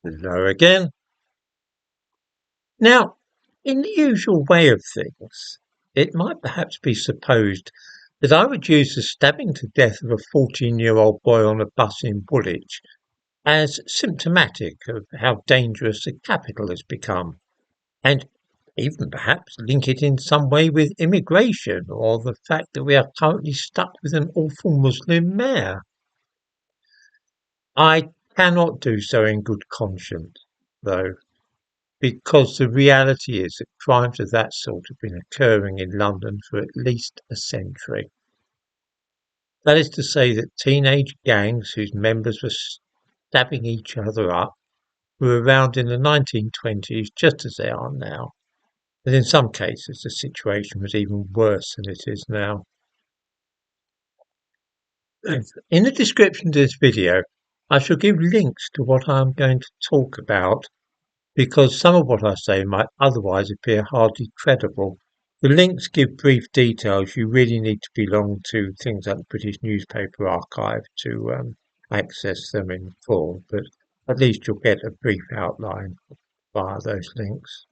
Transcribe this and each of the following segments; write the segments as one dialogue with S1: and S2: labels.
S1: Hello again. Now, in the usual way of things, it might perhaps be supposed that I would use the stabbing to death of a 14-year-old boy on a bus in Woolwich as symptomatic of how dangerous the capital has become, and even perhaps link it in some way with immigration or the fact that we are currently stuck with an awful Muslim mayor. I cannot do so in good conscience, though. Because the reality is that crimes of that sort have been occurring in London for at least a century. That is to say that teenage gangs whose members were stabbing each other up were around in the 1920s just as they are now. And in some cases the situation was even worse than it is now. In the description of this video, I shall give links to what I am going to talk about because some of what I say might otherwise appear hardly credible. The links give brief details. You really need to belong to things like the British Newspaper Archive to access them in full, but at least you'll get a brief outline via those links.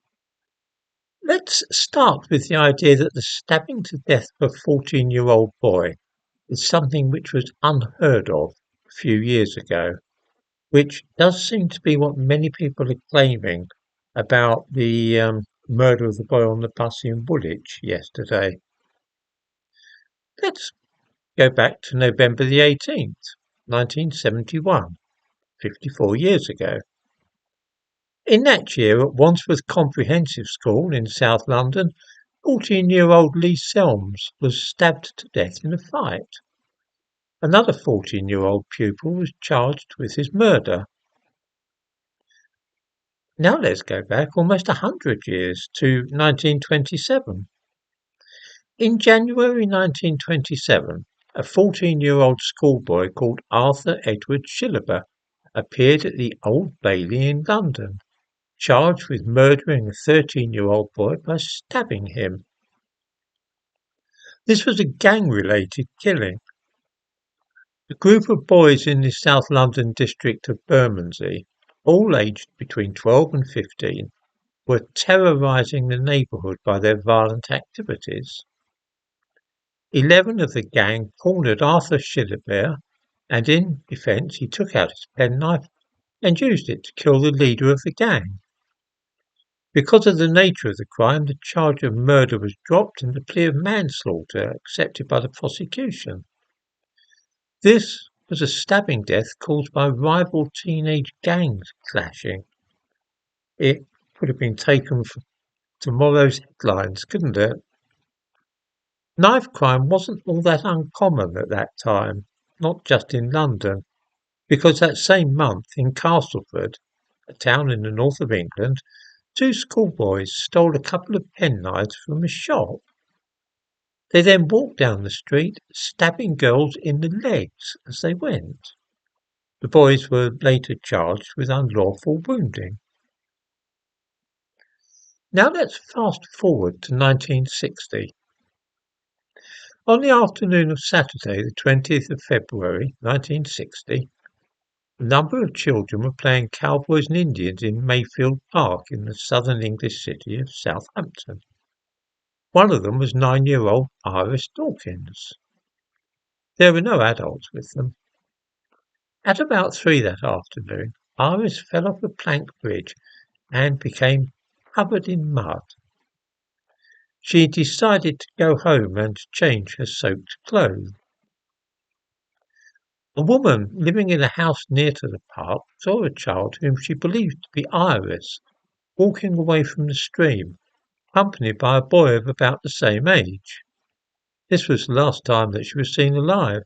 S1: Let's start with the idea that the stabbing to death of a 14-year-old boy is something which was unheard of a few years ago, which does seem to be what many people are claiming about the murder of the boy on the bus in Woolwich yesterday. Let's go back to November the 18th, 1971, 54 years ago. In that year, at Wandsworth Comprehensive School in South London, 14-year-old Lee Selms was stabbed to death in a fight. Another 14-year-old pupil was charged with his murder. Now let's go back almost 100 years to 1927. In January 1927, a 14-year-old schoolboy called Arthur Edward Shillaber appeared at the Old Bailey in London, charged with murdering a 13-year-old boy by stabbing him. This was a gang-related killing. A group of boys in the South London district of Bermondsey, all aged between 12 and 15, were terrorising the neighbourhood by their violent activities. 11 of the gang cornered Arthur Shillaber, and in defence he took out his penknife and used it to kill the leader of the gang. Because of the nature of the crime, the charge of murder was dropped and the plea of manslaughter accepted by the prosecution. This was a stabbing death caused by rival teenage gangs clashing. It could have been taken for tomorrow's headlines, couldn't it? Knife crime wasn't all that uncommon at that time, not just in London, because that same month in Castleford, a town in the north of England, 2 schoolboys stole a couple of penknives from a shop. They then walked down the street, stabbing girls in the legs as they went. The boys were later charged with unlawful wounding. Now let's fast forward to 1960. On the afternoon of Saturday, the 20th of February, 1960, a number of children were playing cowboys and Indians in Mayfield Park in the southern English city of Southampton. One of them was 9-year-old Iris Dawkins. There were no adults with them. At about 3 that afternoon, Iris fell off a plank bridge and became covered in mud. She decided to go home and change her soaked clothes. A woman living in a house near to the park saw a child whom she believed to be Iris walking away from the stream, accompanied by a boy of about the same age. This was the last time that she was seen alive.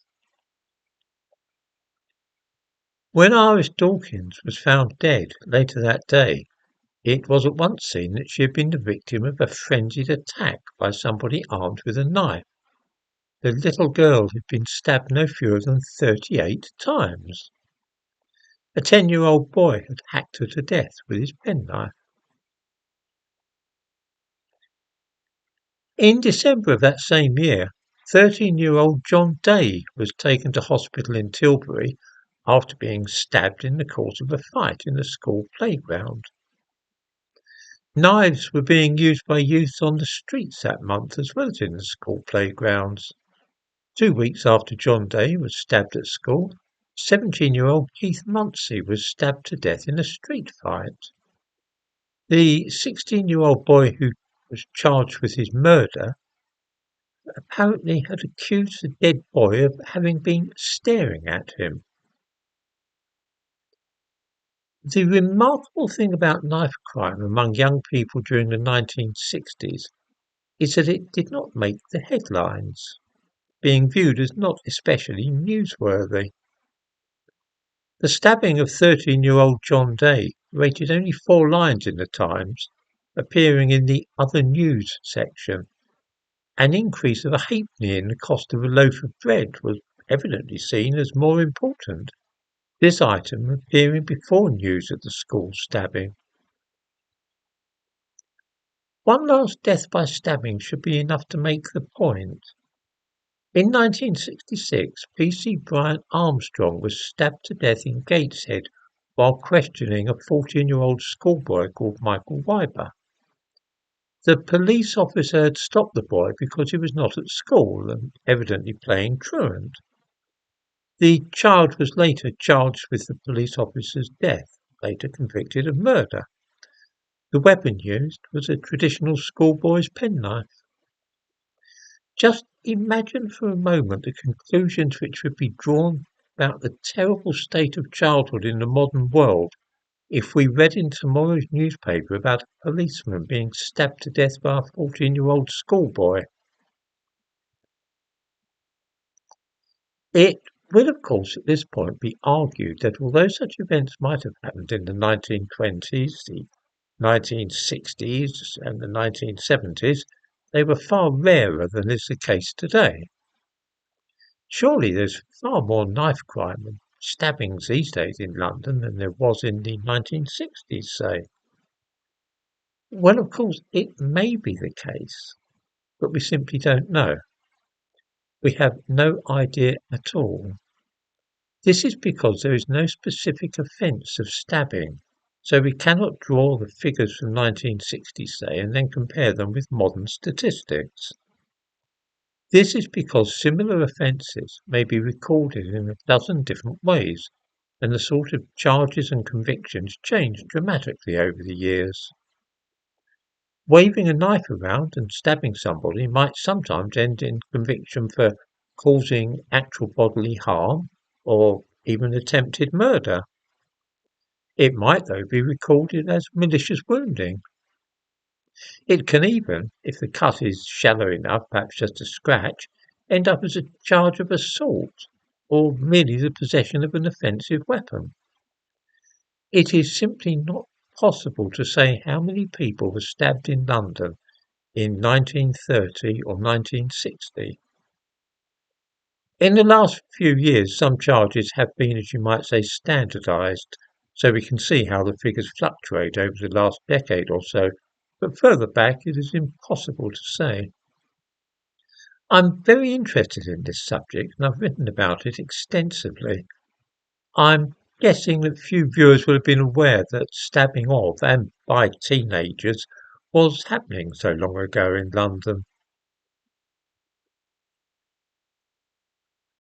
S1: When Iris Dawkins was found dead later that day, it was at once seen that she had been the victim of a frenzied attack by somebody armed with a knife. The little girl had been stabbed no fewer than 38 times. A 10-year-old boy had hacked her to death with his penknife. In December of that same year, 13-year-old John Day was taken to hospital in Tilbury after being stabbed in the course of a fight in the school playground. Knives were being used by youths on the streets that month as well as in the school playgrounds. 2 weeks after John Day was stabbed at school, 17-year-old Keith Munsey was stabbed to death in a street fight. The 16-year-old boy who was charged with his murder apparently had accused the dead boy of having been staring at him. The remarkable thing about knife crime among young people during the 1960s is that it did not make the headlines, being viewed as not especially newsworthy. The stabbing of 13-year-old John Day rated only 4 lines in the Times, appearing in the Other News section. An increase of a halfpenny in the cost of a loaf of bread was evidently seen as more important, this item appearing before news of the school stabbing. One last death by stabbing should be enough to make the point. In 1966, P.C. Brian Armstrong was stabbed to death in Gateshead while questioning a 14-year-old schoolboy called Michael Weiber. The police officer had stopped the boy because he was not at school and evidently playing truant. The child was later charged with the police officer's death, later convicted of murder. The weapon used was a traditional schoolboy's penknife. Just imagine for a moment the conclusions which would be drawn about the terrible state of childhood in the modern world if we read in tomorrow's newspaper about a policeman being stabbed to death by a 14-year-old schoolboy. It will, of course, at this point be argued that although such events might have happened in the 1920s, the 1960s, and the 1970s, they were far rarer than is the case today. Surely there's far more knife crime and stabbings these days in London than there was in the 1960s, say. Well, of course, it may be the case, but we simply don't know. We have no idea at all. This is because there is no specific offence of stabbing, so we cannot draw the figures from 1960, say, and then compare them with modern statistics. This is because similar offences may be recorded in a dozen different ways, and the sort of charges and convictions change dramatically over the years. Waving a knife around and stabbing somebody might sometimes end in conviction for causing actual bodily harm or even attempted murder. It might, though, be recorded as malicious wounding. It can even, if the cut is shallow enough, perhaps just a scratch, end up as a charge of assault or merely the possession of an offensive weapon. It is simply not possible to say how many people were stabbed in London in 1930 or 1960. In the last few years, some charges have been, as you might say, standardised, so we can see how the figures fluctuate over the last decade or so, but further back it is impossible to say. I'm very interested in this subject and I've written about it extensively. I'm guessing that few viewers will have been aware that stabbing of and by teenagers was happening so long ago in London.